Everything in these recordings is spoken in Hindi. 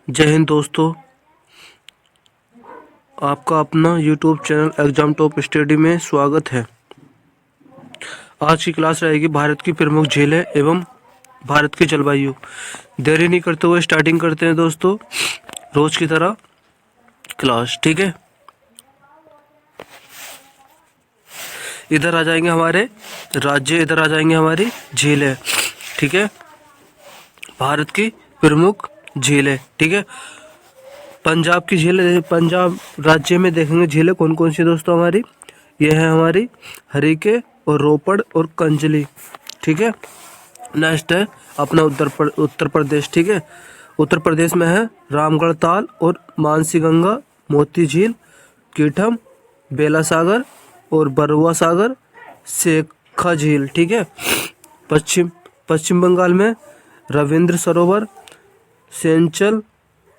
जय हिंद दोस्तों, आपका अपना YouTube channel exam top study में स्वागत है। आज की क्लास रहेगी भारत की प्रमुख झीलें एवं भारत की जलवायु। देरी नहीं करते हुए स्टार्टिंग करते हैं दोस्तों, रोज की तरह क्लास। ठीक है, इधर आ जाएंगे हमारे राज्य, इधर आ जाएंगे हमारी झीलें। ठीक है, भारत की प्रमुख झीलें। ठीक है, पंजाब की झील, पंजाब राज्य में देखेंगे झीलें कौन कौन सी दोस्तों हमारी। ये है हमारी हरीके और रोपड़ और कंजली। ठीक है, नेक्स्ट है अपना उत्तर प्रदेश। ठीक है, उत्तर प्रदेश में है रामगढ़ ताल और मानसी गंगा, मोती झील, कीठम, बेला सागर और बरुआ सागर, शेखा झील। ठीक है, पश्चिम बंगाल में रविंद्र सरोवर, सेंचल,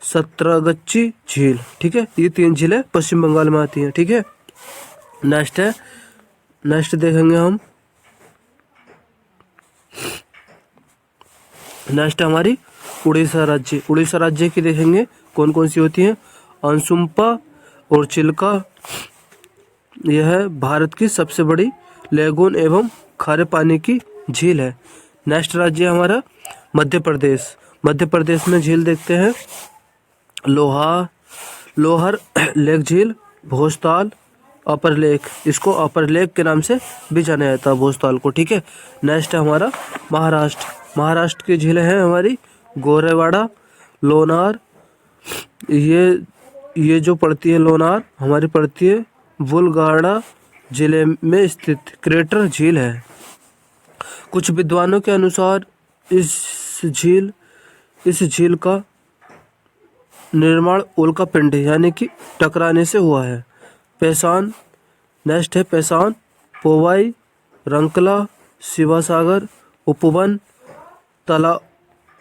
सत्रगच्ची झील। ठीक है, ये 3 झीलें पश्चिम बंगाल में आती हैं। ठीक है, नेक्स्ट देखेंगे हम। नेक्स्ट हमारी उड़ीसा राज्य। उड़ीसा राज्य की देखेंगे कौन कौन सी होती हैं। अंशुम्पा और चिल्का, यह है भारत की सबसे बड़ी लेगून एवं खारे पानी की झील है। नेक्स्ट राज्य हमारा मध्य प्रदेश। मध्य प्रदेश में झील देखते हैं लोहर लेक झील, भोजताल, अपर लेक, इसको अपर लेक के नाम से भी जाना जाता है भोजताल को। ठीक है, नेक्स्ट है हमारा महाराष्ट्र। महाराष्ट्र की झीलें हैं हमारी गोरेवाड़ा, लोनार। ये जो पड़ती है लोनार हमारी पड़ती है बुलगाड़ा जिले में स्थित क्रेटर झील है। कुछ विद्वानों के अनुसार इस झील का निर्माण उल्का पिंड यानी कि टकराने से हुआ है। पैसान, नेक्स्ट है पैसान, पोवाई, रंकला, शिवासागर, उपवन, तला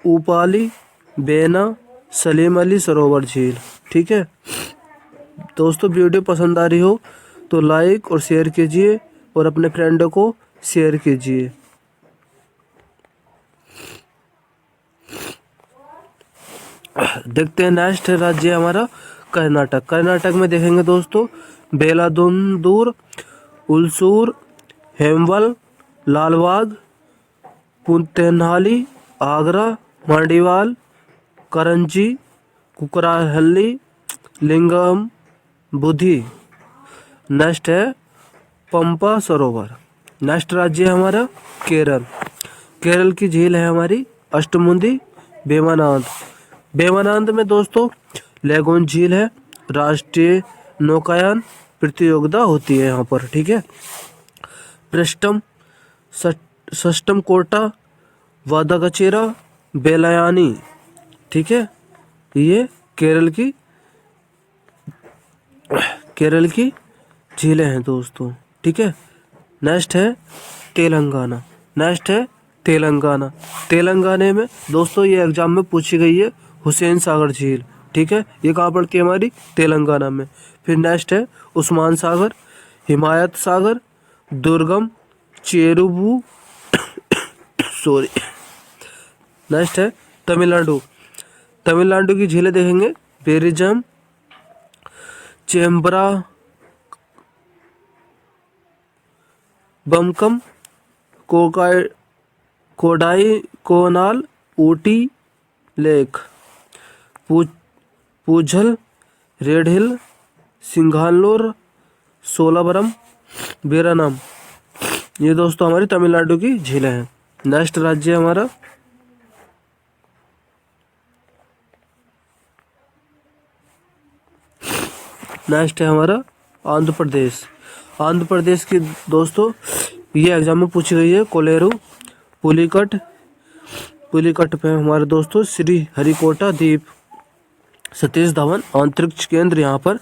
उपाली, बेना, सलीम अली सरोवर झील। ठीक है दोस्तों, वीडियो पसंद आ रही हो तो लाइक और शेयर कीजिए और अपने फ्रेंडों को शेयर कीजिए। देखते हैं नेक्स्ट राज्य हमारा कर्नाटक। कर्नाटक में देखेंगे दोस्तों बेलादुंदूर, उलसूर, हेमवल, लालबाग, पुंतेनहाली, आगरा, मांडीवाल, करंजी, कुकराहल्ली, लिंगम, बुधी। नेक्स्ट है पंपा सरोवर। नेक्स्ट राज्य है हमारा केरल। केरल की झील है हमारी अष्टमुंदी, वेमानाथ। वेमानाथ में दोस्तों लेगून झील है। राष्ट्रीय नौकायान प्रतियोगिता होती है यहाँ पर। ठीक है, पृष्ठम, सष्टम कोटा, वादाकचेरा, बेलायानी। ठीक है, ये केरल की झीलें हैं दोस्तों। ठीक है, नेक्स्ट है तेलंगाना। तेलंगाना में दोस्तों ये एग्जाम में पूछी गई है हुसैन सागर झील। ठीक है, ये कहाँ पड़ती है हमारी तेलंगाना में। फिर नेक्स्ट है उस्मान सागर, हिमायत सागर, दुर्गम, चेरुबू सॉरी। नेक्स्ट है तमिलनाडु की झीलें देखेंगे पेरिजम, चेम्बरा, बमकम, कोडाई कोनाल, ऊटी लेक, पूझल, रेड हिल, सिंघानलोर, सोलावरम, वीरानम। ये दोस्तों हमारी तमिलनाडु की झीलें हैं। नेक्स्ट राज्य हमारा आंध्र प्रदेश। आंध्र प्रदेश की दोस्तों ये एग्जाम में पूछी गई है कोलेरू, पुलिकट पे हमारे दोस्तों श्री हरिकोटा द्वीप, सतीश धवन अंतरिक्ष केंद्र यहाँ पर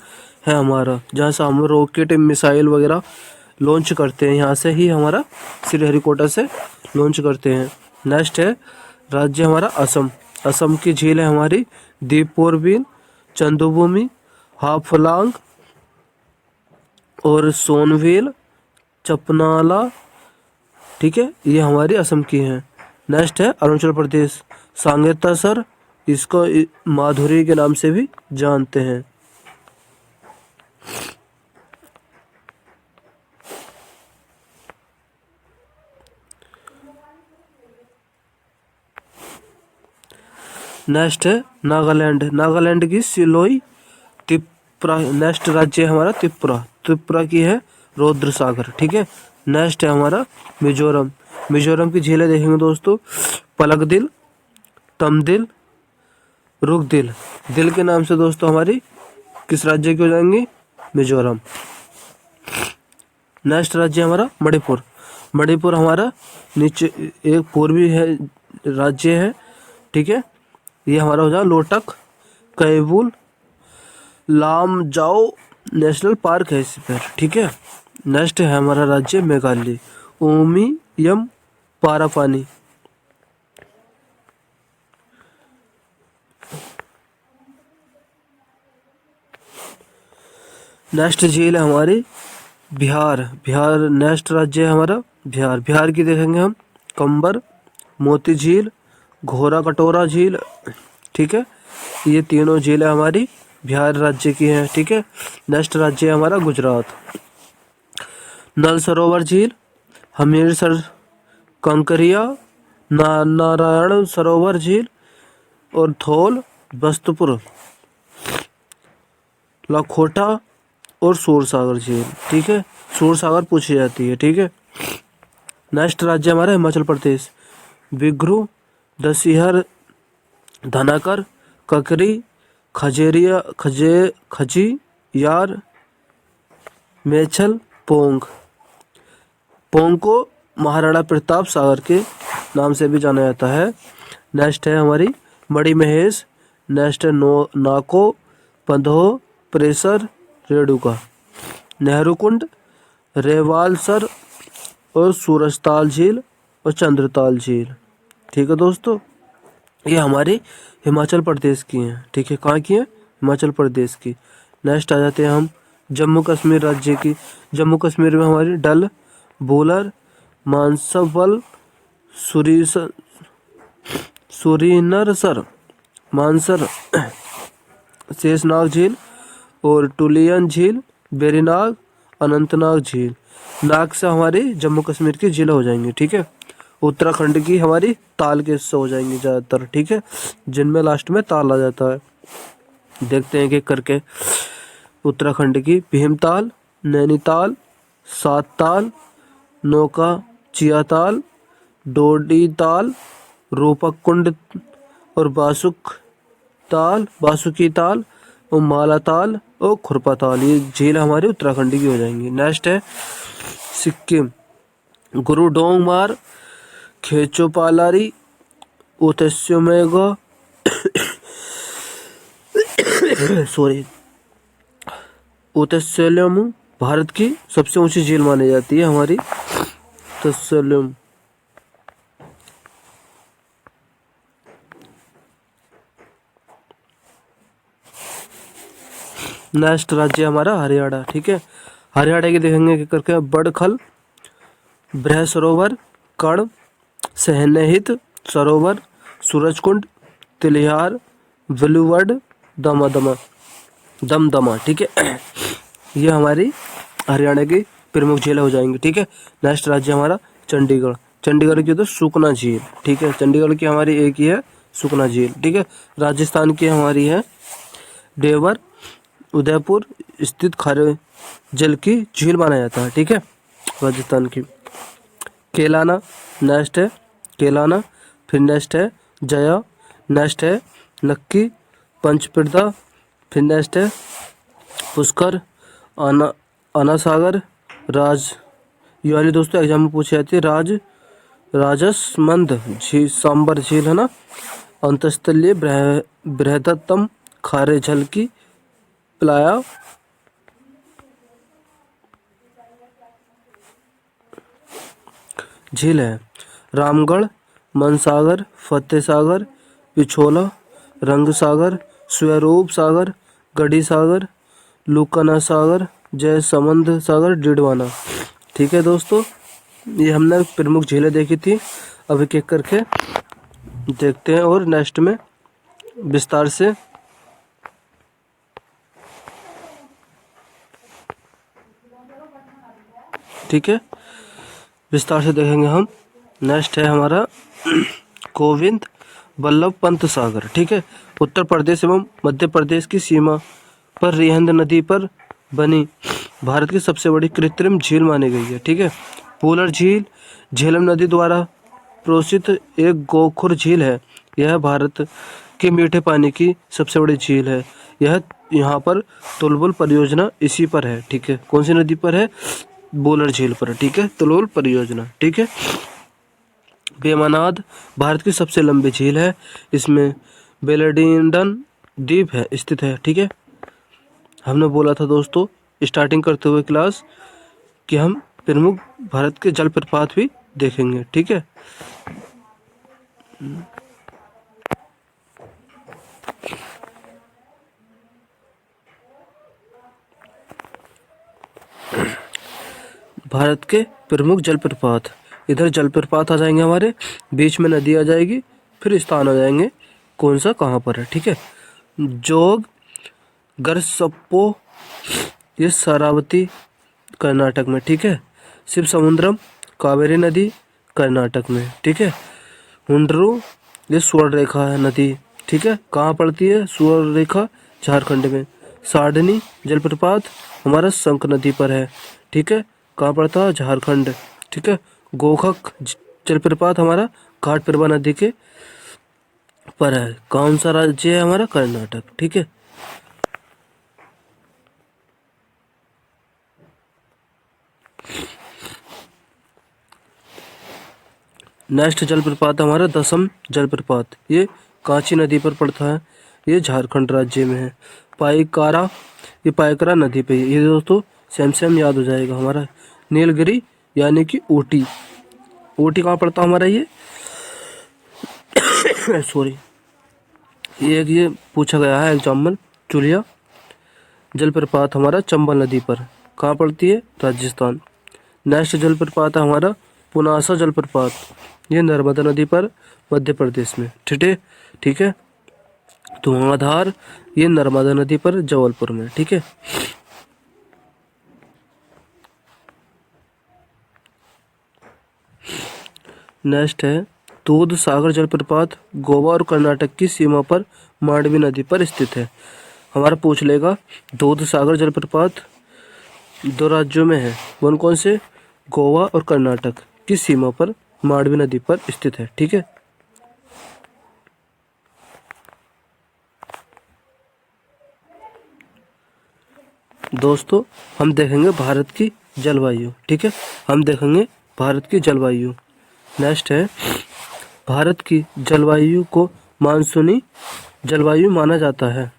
है हमारा, जहाँ से हम रॉकेट मिसाइल वगैरह लॉन्च करते हैं। यहाँ से ही हमारा श्री हरिकोटा से लॉन्च करते हैं। नेक्स्ट है राज्य हमारा असम। असम की झील है हमारी दीपोरबील, चंदोभूमि, हाफलांग और सोनवेल, चपनाला। ठीक है, ये हमारी असम की हैं। नेक्स्ट है अरुणाचल प्रदेश, सांगेतसर, इसको माधुरी के नाम से भी जानते हैं। नेक्स्ट है नागालैंड। नागालैंड की सिलोई त्रिपुरा। नेक्स्ट राज्य है हमारा त्रिपुरा। त्रिपुरा की है रौद्र सागर। ठीक है। नेक्स्ट है हमारा मिजोरम। मिजोरम की झीलें देखेंगे दोस्तों, पलकदिल, तमदिल, रुकदिल। दिल के नाम से दोस्तों हमारी किस राज्य की हो जाएंगी? मिजोरम। नेक्स्ट राज्य हमारा मणिपुर। मणिपुर हमारा नीचे एक पूर्वी है राज्य है। ठीक है। ये हमारा हो जाए लोटक, कैबुल, लामजाओ नेशनल पार्क है इस पर। ठीक है। नेक्स्ट है हमारा राज्य मेघालय। उमियम, पारापानी। नेक्स्ट झील है हमारी बिहार। बिहार नेक्स्ट राज्य है हमारा बिहार। बिहार की देखेंगे हम कंबर, मोती झील, घोरा कटोरा झील। ठीक है। ये तीनों झीलें हमारी बिहार राज्य की हैं। ठीक है। नेक्स्ट राज्य है हमारा गुजरात। नल सरोवर झील, हमीरसर, कंकरिया, नारायण सरोवर झील और थोल, बस्तुपुर, लखोटा और सूरसागर झील। ठीक है। सूरसागर पूछी जाती है। ठीक है। नेक्स्ट राज्य हमारा हिमाचल प्रदेश। बिघरू, दसीहर, धनाकर, ककरी, खजेरिया, खजियार, मेछल, पोंग। पोंग को महाराणा प्रताप सागर के नाम से भी जाना जाता है। नेक्स्ट है हमारी मणि महेश। नेक्स्ट है नाको, पंधो, प्रेसर, रेणुका, नेहरू कुंड, रेवालसर और सूरजताल झील और चंद्रताल झील। ठीक है दोस्तों, ये हमारी हिमाचल प्रदेश की हैं। ठीक है। कहाँ की हैं? हिमाचल प्रदेश की। नेक्स्ट आ जाते हैं हम जम्मू कश्मीर राज्य की। जम्मू कश्मीर में हमारी डल, वुलर, मानसबल, सुरीनरसर, मानसर, शेषनाग झील और टुलियन झील, बेरीनाग, अनंतनाग झील। नाग से हमारी जम्मू कश्मीर की झीलें हो जाएंगी। ठीक है। उत्तराखंड की हमारी ताल के हिस्से हो जाएंगी ज़्यादातर। ठीक है। जिनमें लास्ट में ताल आ जाता है। देखते हैं कि करके उत्तराखंड की भीमताल, नैनीताल, सातताल, नौका चियाताल, डोडीताल, रूपक कुंड और बासुकी ताल और मालाताल और खुरपाताल। ये झील हमारी उत्तराखंड की हो जाएंगी। नेक्स्ट है सिक्किम। गुरुडोंगमार, खेचोपालारी, उतस्योमेगा उतस्यलम भारत की सबसे ऊंची झील मानी जाती है हमारी तस्सलम। नेक्स्ट राज्य हमारा हरियाणा। ठीक है। हरियाणा की देखेंगे कि करके बड़खल, बृह सरोवर, कण, सहनहित सरोवर, सूरजकुंड, तिलिहार, विलुवड, दमदमा। ठीक है। ये हमारी हरियाणा की प्रमुख झीलें हो जाएंगी। ठीक है। नेक्स्ट राज्य हमारा चंडीगढ़। चंडीगढ़ की तो सुकना झील। ठीक है। चंडीगढ़ की हमारी एक ही है सुकना झील। ठीक है। राजस्थान की हमारी है देवर, उदयपुर स्थित खारे जल की झील माना जाता है। ठीक है। राजस्थान की केलाना। नेक्स्ट है केलाना। फिर नेक्स्ट है जया। नेक्स्ट है नक्की, पंचप्रदा। फिर नेक्स्ट है पुष्कर, अनासागर, ये वाली दोस्तों एग्जाम में पूछी जाती है। राजसमंद झील, सांबर झील है ना। अंतस्थलीय बृहदतम खारे जल की प्लाया झील है। रामगढ़, मनसागर, फतेह सागर, पिछोला, रंगसागर, स्वरूप सागर, गढ़ी सागर, लुकाना सागर, जयसमंद सागर, डिडवाना। ठीक है दोस्तों, ये हमने प्रमुख झीलें देखी थी। अब एक एक करके देखते हैं और नेक्स्ट में विस्तार से ठीक है, विस्तार से देखेंगे हम। नेक्स्ट है हमारा गोविंद बल्लभ पंत सागर। ठीक है, उत्तर प्रदेश एवं मध्य प्रदेश की सीमा पर रिहंद नदी पर बनी भारत की सबसे बड़ी कृत्रिम झील मानी गई है। ठीक है, वुलर झील झेलम नदी द्वारा प्रोसित एक गोखुर झील है। यह भारत के मीठे पानी की सबसे बड़ी झील है। यह यहाँ पर तुलबुल परियोजना इसी पर है। ठीक है, कौन सी नदी पर है? वुलर झील पर। ठीक है, तुलबुल परियोजना। ठीक है, वेमनाड भारत की सबसे लंबी झील है। इसमें बेलेडिंडन द्वीप है स्थित है। ठीक है, हमने बोला था दोस्तों स्टार्टिंग करते हुए क्लास कि हम प्रमुख भारत के जलप्रपात भी देखेंगे। ठीक है, भारत के प्रमुख जलप्रपात। इधर जलप्रपात आ जाएंगे हमारे, बीच में नदी आ जाएगी, फिर स्थान आ जाएंगे कौन सा कहाँ पर है। ठीक है, जोग गरसप्पो ये शरावती कर्नाटक में। ठीक है, शिव समुद्रम कावेरी नदी कर्नाटक में। ठीक है, हुंडरू ये स्वर्ण रेखा है नदी। ठीक है, कहाँ पड़ती है? स्वर्ण रेखा झारखंड में। साडनी जलप्रपात हमारा शंख नदी पर है। ठीक है, कहाँ पड़ता है? झारखंड। ठीक है, गोखक जलप्रपात हमारा घाटप्रभा नदी के पर है। कौन सा राज्य है हमारा? कर्नाटक। ठीक है, नेक्स्ट जलप्रपात हमारा दसम जलप्रपात। ये कांची नदी पर पड़ता है। ये झारखंड राज्य में है। पाइकारा ये पाइकरा नदी पे है। ये दोस्तों सेम सेम याद हो जाएगा हमारा। नीलगिरी यानी कि ऊटी। ऊटी कहाँ पड़ता हमारा? ये सॉरी, ये पूछा गया है एग्जाम्पल। चुलिया जलप्रपात हमारा चंबल नदी पर। कहाँ पड़ती है? राजस्थान। नेक्स्ट जलप्रपात है हमारा पुनासा जलप्रपात। ये नर्मदा नदी पर मध्य प्रदेश में। ठीक है, धुआंधार ये नर्मदा नदी पर जबलपुर में। ठीक है, नेक्स्ट है दूध सागर जलप्रपात गोवा और कर्नाटक की सीमा पर मांडवी नदी पर स्थित है। हमारा पूछ लेगा दूध सागर जलप्रपात दो राज्यों में है, कौन कौन से? गोवा और कर्नाटक की सीमा पर मांडवी नदी पर स्थित है। ठीक है, दोस्तों हम देखेंगे भारत की जलवायु। ठीक है, हम देखेंगे भारत की जलवायु। नेक्स्ट है भारत की जलवायु को मानसूनी जलवायु माना जाता है।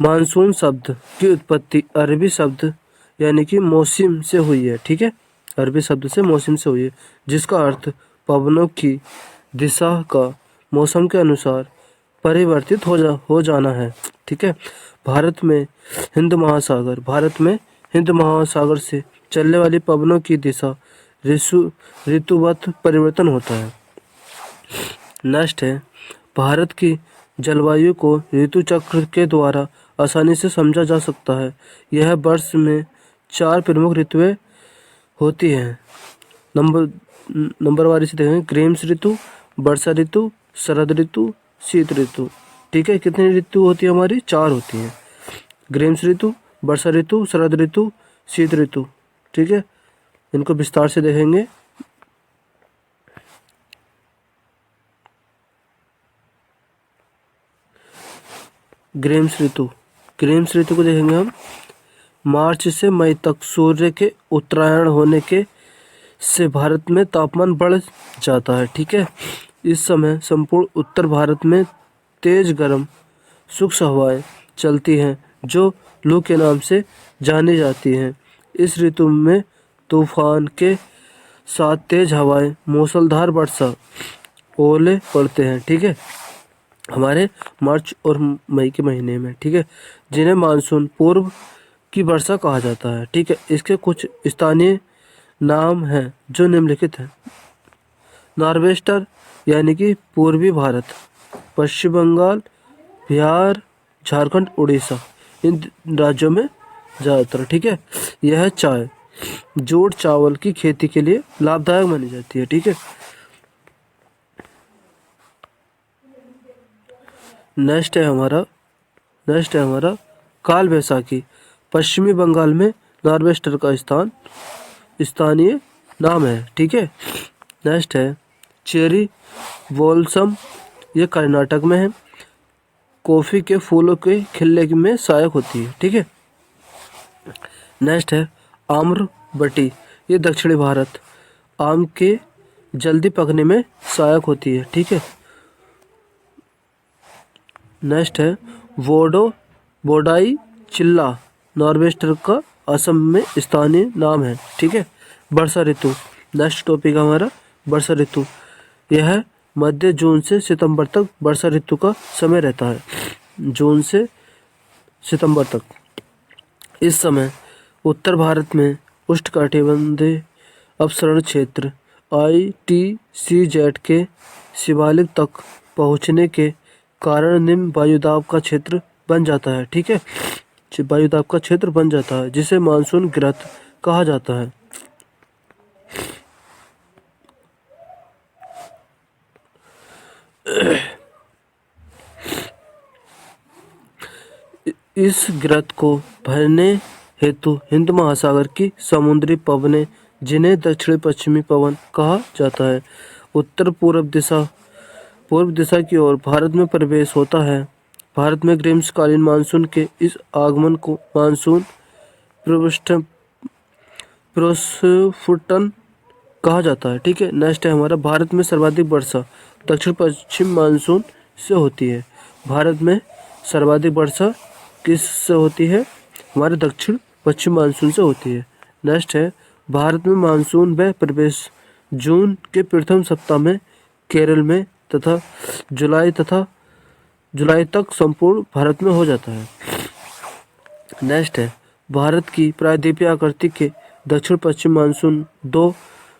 मानसून शब्द की उत्पत्ति अरबी शब्द यानी कि मौसम से हुई है। ठीक है, अरबी शब्द से मौसम से हुई है, जिसका अर्थ पवनों की दिशा का मौसम के अनुसार परिवर्तित हो जाना है। ठीक है, भारत में हिंद महासागर से चलने वाली पवनों की दिशा ऋतुवत परिवर्तन होता है। नेक्स्ट है भारत की जलवायु को ऋतु चक्र के द्वारा आसानी से समझा जा सकता है। यह वर्ष में 4 प्रमुख ऋतुएं होती हैं। नंबर वारी से देखेंगे। ग्रीष्म ऋतु, वर्षा ऋतु, शरद ऋतु, शीत ऋतु। ठीक है, कितनी ऋतु होती है हमारी? 4 होती हैं। ग्रीष्म ऋतु, वर्षा ऋतु, शरद ऋतु, शीत ऋतु। ठीक है, इनको विस्तार से देखेंगे। ग्रीष्म ऋतु को देखेंगे हम। मार्च से मई तक सूर्य के उत्तरायण होने के से भारत में तापमान बढ़ जाता है। ठीक है, इस समय संपूर्ण उत्तर भारत में तेज गर्म शुष्क हवाएं चलती हैं जो लू के नाम से जानी जाती हैं। इस ऋतु में तूफान के साथ तेज हवाएं, मूसलाधार वर्षा, ओले पड़ते हैं। ठीक है, हमारे मार्च और मई के महीने में। ठीक है, जिन्हें मानसून पूर्व की वर्षा कहा जाता है। ठीक है, इसके कुछ स्थानीय नाम हैं जो निम्नलिखित हैं। नॉर्वेस्टर यानी कि पूर्वी भारत, पश्चिम बंगाल, बिहार, झारखंड, उड़ीसा, इन राज्यों में ज़्यादातर। ठीक है, यह चाय जूट चावल की खेती के लिए लाभदायक मानी जाती है। ठीक है, नेक्स्ट है हमारा काल बैसाखी। पश्चिमी बंगाल में नार्वेस्टर का स्थानीय नाम है। ठीक है, नेक्स्ट है चेरी ब्लॉसम, ये कर्नाटक में है। कॉफ़ी के फूलों के खिलने में सहायक होती है। ठीक है, नेक्स्ट है आम्रबटी, ये दक्षिणी भारत, आम के जल्दी पकने में सहायक होती है। ठीक है, नेक्स्ट है बोडाई चिल्ला, नॉर्वेस्टर का असम में स्थानीय नाम है। ठीक है, वर्षा ऋतु, नेक्स्ट टॉपिक हमारा वर्षा ऋतु। यह मध्य जून से सितंबर तक वर्षा ऋतु का समय रहता है, जून से सितंबर तक। इस समय उत्तर भारत में उष्णकटिबंधीय अपसरण क्षेत्र ITCZ के शिवालिक तक पहुंचने के कारण निम्न वायुदाब का क्षेत्र बन जाता है। ठीक है, वायुदाब का क्षेत्र बन जाता है, जिसे मानसून गिरफ्त कहा जाता है। इस गिरफ्त को भरने हेतु हिंद महासागर की समुद्री पवनें, जिन्हें दक्षिण पश्चिमी पवन कहा जाता है, उत्तर पूर्व दिशा की ओर भारत में प्रवेश होता है। भारत में ग्रीष्मकालीन मानसून के इस आगमन को मानसून प्रस्फुटन कहा जाता है। ठीक है, नेक्स्ट है हमारा भारत में सर्वाधिक वर्षा दक्षिण पश्चिम मानसून से होती है। भारत में सर्वाधिक वर्षा किससे होती है? हमारे दक्षिण पश्चिम मानसून से होती है। नेक्स्ट है भारत में मानसून व प्रवेश जून के प्रथम सप्ताह में केरल में तथा जुलाई तक संपूर्ण भारत में हो जाता है। नेक्स्ट है भारत की प्रायद्वीपीय आकृति के दक्षिण पश्चिम मानसून दो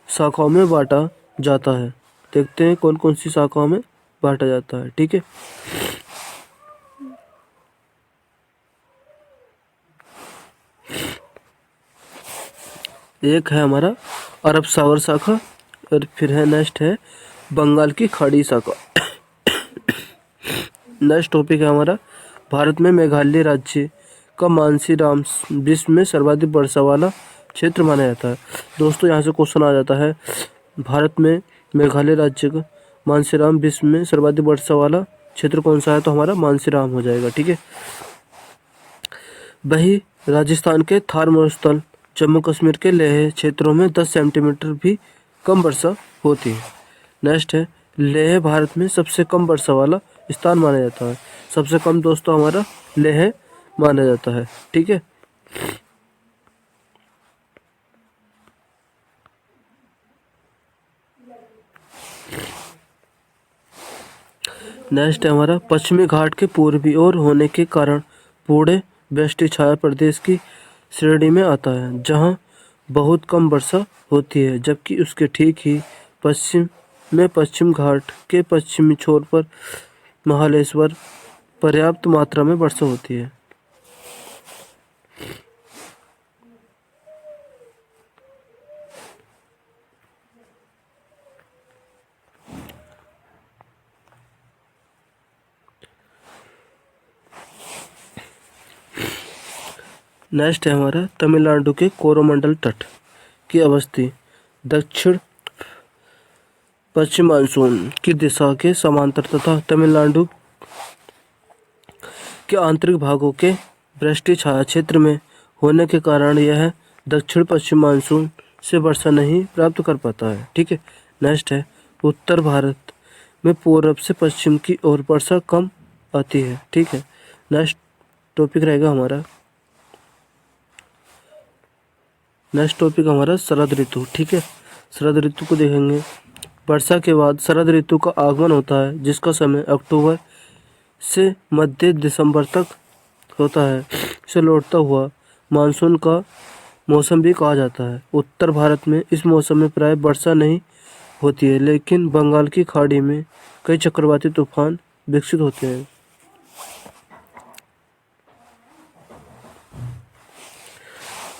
शाखाओं में बांटा जाता है। देखते हैं कौन कौन सी शाखाओं में बांटा जाता है। ठीक है, एक है हमारा अरब सागर शाखा और फिर है नेक्स्ट है बंगाल की खाड़ी शाखा। नेक्स्ट टॉपिक है हमारा भारत में मेघालय राज्य का मानसीराम विश्व में सर्वाधिक वर्षा वाला क्षेत्र माना जाता है। दोस्तों यहाँ से क्वेश्चन आ जाता है, भारत में मेघालय राज्य का मानसीराम विश्व में सर्वाधिक वर्षा वाला क्षेत्र कौन सा है? तो हमारा मानसीराम हो जाएगा। ठीक है, वही राजस्थान के थार मरुस्थल, जम्मू कश्मीर के लेह क्षेत्रों में 10 सेंटीमीटर भी कम वर्षा होती है। नेक्स्ट है लेह भारत में सबसे कम वर्षा वाला स्थान माना जाता है। सबसे कम दोस्तों हमारा लेह माना जाता है। ठीक है, नेक्स्ट है हमारा पश्चिमी घाट के पूर्वी ओर होने के कारण पूरे वेस्टी छाया प्रदेश की श्रेणी में आता है, जहां बहुत कम वर्षा होती है, जबकि उसके ठीक ही पश्चिम में पश्चिम घाट के पश्चिमी छोर पर महालेश्वर पर्याप्त मात्रा में वर्षा होती है। नेक्स्ट है हमारा तमिलनाडु के कोरोमंडल तट की अवस्थी दक्षिण पश्चिम मानसून की दिशा के समांतर तथा तमिलनाडु के आंतरिक भागों के वृष्टि छाया क्षेत्र में होने के कारण यह दक्षिण पश्चिम मानसून से वर्षा नहीं प्राप्त कर पाता है। ठीक है, नेक्स्ट है उत्तर भारत में पूर्व से पश्चिम की ओर वर्षा कम आती है। ठीक है, नेक्स्ट टॉपिक रहेगा हमारा शरद ऋतु। ठीक है, शरद ऋतु को देखेंगे। वर्षा के बाद शरद ऋतु का आगमन होता है, जिसका समय अक्टूबर से मध्य दिसंबर तक होता है। इसे लौटता हुआ मानसून का मौसम भी कहा जाता है। उत्तर भारत में इस मौसम में प्राय वर्षा नहीं होती है, लेकिन बंगाल की खाड़ी में कई चक्रवाती तूफान विकसित होते हैं।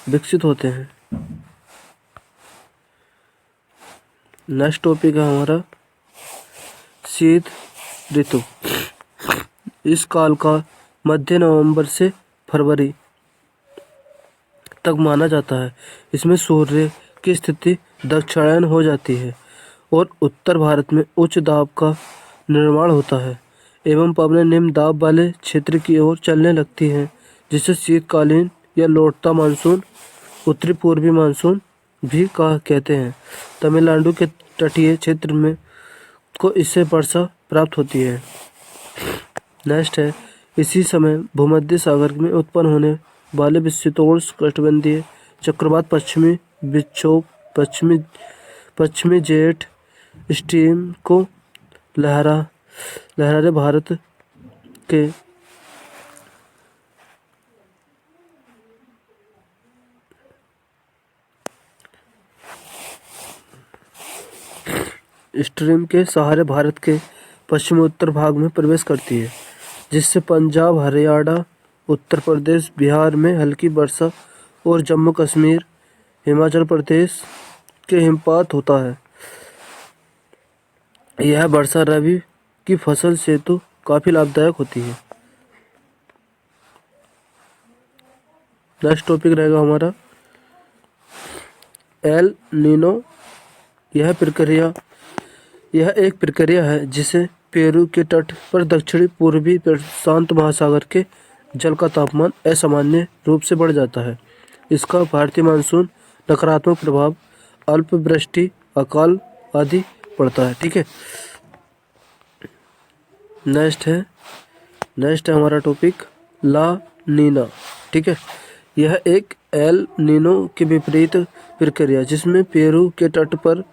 विकसित होते हैं। नेक्स्ट टॉपिक है हमारा शीत ऋतु। इस काल का मध्य नवंबर से फरवरी तक माना जाता है। इसमें सूर्य की स्थिति दक्षिणायन हो जाती है और उत्तर भारत में उच्च दाब का निर्माण होता है एवं पवनें निम्न दाब वाले क्षेत्र की ओर चलने लगती हैं, जिसे शीतकालीन या लौटता मानसून, उत्तरी पूर्वी मानसून भी कहते हैं। तमिलनाडु के तटीय क्षेत्र में को इससे वर्षा प्राप्त होती है। नेक्स्ट है, इसी समय भूमध्य सागर में उत्पन्न होने वाले विषुवतोष कटिबंधीय चक्रवात पश्चिमी विक्षोभ पश्चिमी जेट स्ट्रीम को लहरारे भारत के स्ट्रीम के सहारे भारत के पश्चिमोत्तर भाग में प्रवेश करती है, जिससे पंजाब, हरियाणा, उत्तर प्रदेश, बिहार में हल्की वर्षा और जम्मू कश्मीर, हिमाचल प्रदेश के हिमपात होता है। यह वर्षा रबी की फसल से तो काफी लाभदायक होती है। नेक्स्ट टॉपिक रहेगा हमारा एल नीनो। यह एक प्रक्रिया है जिसे पेरू के तट पर दक्षिणी पूर्वी प्रशांत महासागर के जल का तापमान असामान्य रूप से बढ़ जाता है। इसका भारतीय मानसून नकारात्मक प्रभाव, अल्प वृष्टि, अकाल आदि पड़ता है। ठीक है, नेक्स्ट है हमारा टॉपिक ला नीना। ठीक है, यह एक एल नीनो के विपरीत प्रक्रिया जिसमें पेरू के तट पर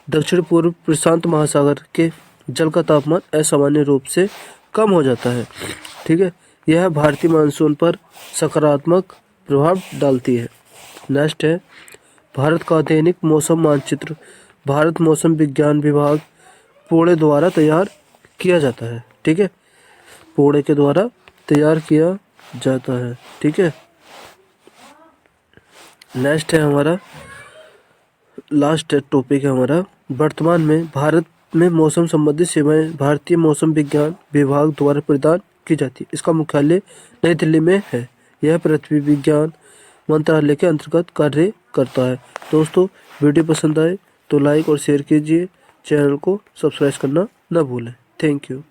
दक्षिण पूर्व प्रशांत महासागर के जल का तापमान असामान्य रूप से कम हो जाता है। ठीक है, यह भारतीय मानसून पर सकारात्मक प्रभाव डालती है। नेक्स्ट है भारत का दैनिक मौसम मानचित्र। भारत मौसम विज्ञान विभाग पुणे द्वारा तैयार किया जाता है। ठीक है, पुणे के द्वारा तैयार किया जाता है। ठीक है, नेक्स्ट है हमारा लास्ट टॉपिक है हमारा वर्तमान में भारत में मौसम संबंधी सेवाएं भारतीय मौसम विज्ञान विभाग द्वारा प्रदान की जाती है। इसका मुख्यालय नई दिल्ली में है। यह पृथ्वी विज्ञान मंत्रालय के अंतर्गत कार्य करता है। दोस्तों, वीडियो पसंद आए तो लाइक और शेयर कीजिए, चैनल को सब्सक्राइब करना न भूलें। Thank you.